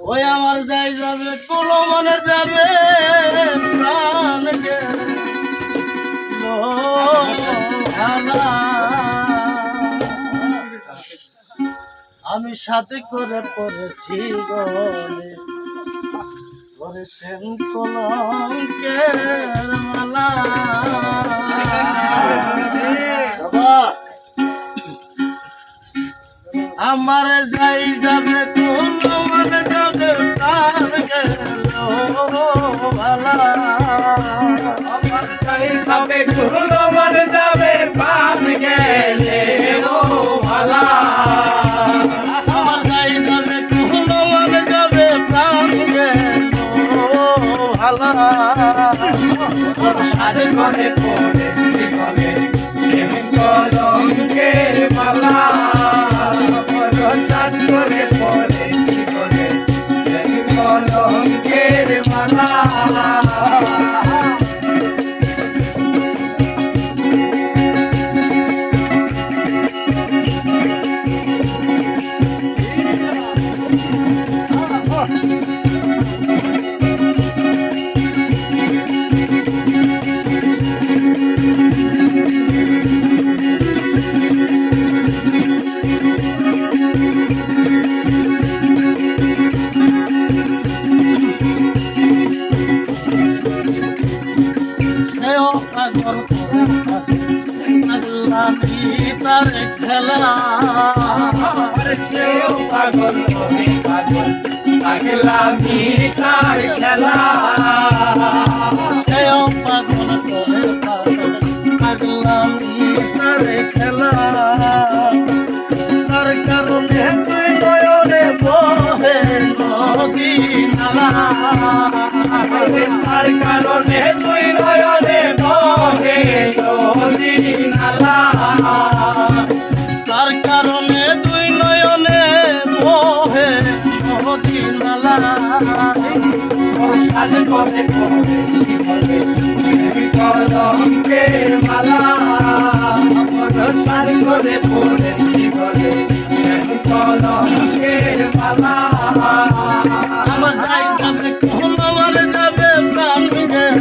ওই আমার যাই যাবে কোলো মনে যাবে প্রাণ গেল আমি সাথে করে পড়েছি গলে করে সেন কলঙ্কের মালা আমার যাই যাবে কোলো মনে যাবে প্রাণ গেল ভালা আমার যাই যাবে কোলো মনে যাবে প্রাণ গেলে ও ভালা আমার যাই যাবে কোলো মনে যাবে প্রাণ গেল ভালা সাথে করে পড়ে করে কলঙ্কের মালা সাথে করে পড়ে করে কলঙ্কের মালা তার খেলা সেও পাগল করে পাগল পাগলামি তার খেলা সেও পাগল করে পাগলামি তার খেলা তার কারণে তুই নয়নে বহে নদী নালা তার কারণে তুই নয়নে বহে নদী নালা তার কারণে তুই নয়নে বহে নদী নালা সাথে করে কলঙ্কের মালা সাথে করে পড়ে কলঙ্কের মালা আমার যাই যাবে কোলো মনে যাবে প্রাণ গেল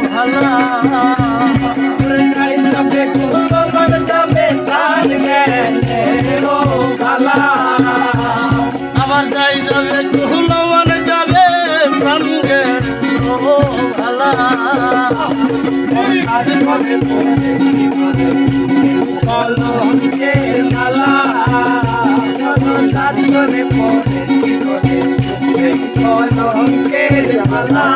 ভালা যাই যাবে কোলো মনে যাবে প্রাণ গেলে ও ভালা আমার যাই যাবে কোলো মনে যাবে প্রাণ গেল ভালা সাথে করে পড়ে কলঙ্কের মালা সাথে করে পড়ে কলঙ্কের মালা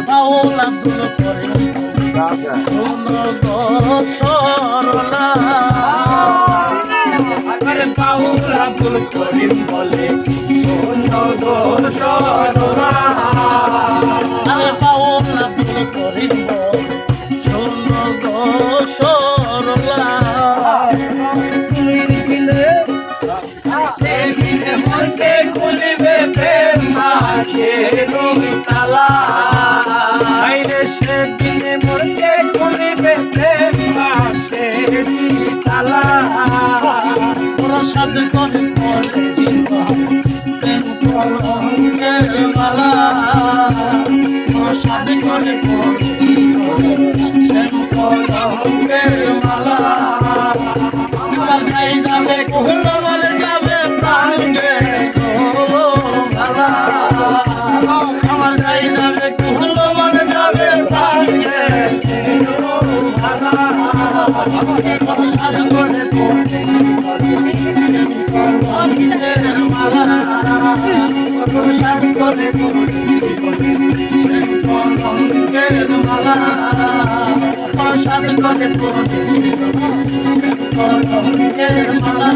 বাউল আব্দুল করিম সরলা আরে বাউল আব্দুল করিম বলে শোনো গো সরলা আরে বাউল আব্দুল করিম শোনো গো সরলা সেদিনে মনকে খুলিবে প্রেম মাঝের তালা আইরে সেদিনে মনকে খুলিবে প্রেম মাঝের তালা তোরা সাথে করে পড়েছি কলঙ্কের মালা তোরা সাথে করে পড়েছি কলঙ্কের মালা আমার যাই যাবে কোলো মনে যাবে প্রাণ গেল ভালা আমার যাই যাবে কোলো মনে যাবে প্রাণ গেল ভালা সাথে করে পড়েছি কলঙ্কের মালা সাথে করে কলঙ্কের মালা সাথে করে কলঙ্কের মালা